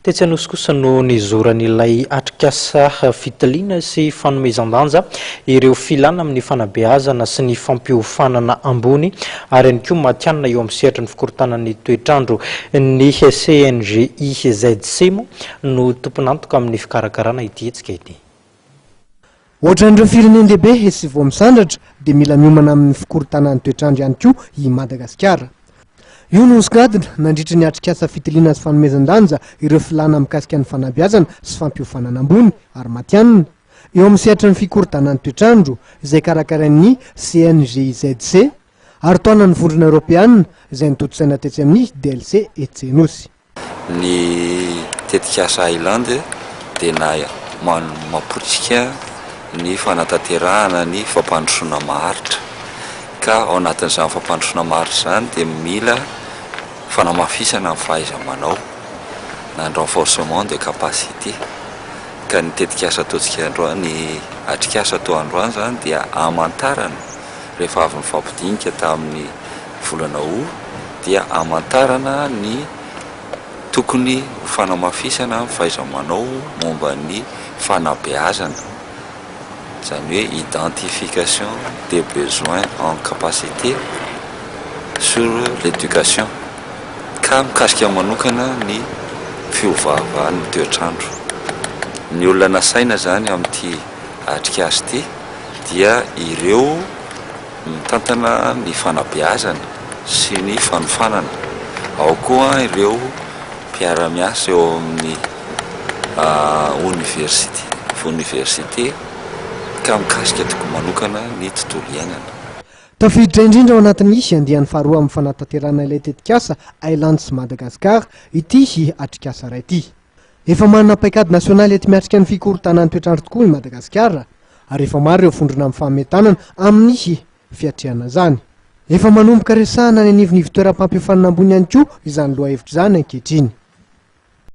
Tetsy Anosy kosa no nizoran'ilay atrikasa fitiliana sy fanomezan-danja ireo filana amin'ny fanabeazana sy ny fampiofanana ambony ary ihany koa matianina eo amin'ny sehatra ny fikorontanan'ny toetrandro ny CNGIZC no tompon'antoka amin'ny fikarakarana ity hetsika ity. Ohatran'ireo firenen'lehibe sy vao misandratra dia mila miomana amin'ny fikorontanan'ny toetrandro ihany koa i Madagasikara. Io no nosongadina nandritra ny atrikasa fitiliana sy fanomezan-danja ireo filana mikasika ny fanabeazana sy fampiofanana ambony ary matianina eo amin'ny sehatra ny fikorontanan'ny toetrandro izay karakarain'ny CNGIZC ary taonan'ny vondrona Europeanina izay nitotosaina tetsy amin'ny Dlc Anosy. Ny tetikasa Island dia mapotsika ny fanatanterahana ny fampandrosoana maharitra ka ao anatin'izany fampandrosoana maharitra izany dia mila fanamafisana amin'ny fahaiza-manao na renforcement de capacité ka ny tetikasa ataontsika androany ny atrikasa atao androany zany dia amantarana rehefa avy mifampidinika tamin'ny volana Août dia amantarana ny tokony fanamafisana amin'ny fahaiza-manao momba ny fanabeazana, zany hoe identification des besoins en capacité sur l'éducation ka mikasika manokana ny fiovaovan'ny toetrandro. Ny olona nasaina zany amin'ity atrikasa ity dia ireo mitantana ny fanabeazana sy ny fanofanana, ao koa ireo mpiara-miasa eo amin'ny université ka mikasika tokony manokana ny tontolo iainana. Tafiditra indrindra ao anatin'ny andiany faharoa amin'ny fanatanterahana ilay tetikasa Island sy Madagasikara ity atrikasa iray ity. Efa manana paikady nasionaly ety miatrika ny fikorontanan'ny toetrandro tokoa i Madagasikara ary efa maro ireo vondrona amin'ny fametanana amin'ny fiatrehana izany. Efa manomboka resahana ny anivonivy toeram-pampiofanana ambony ihany koa izany lohahevitra izany ankehitriny.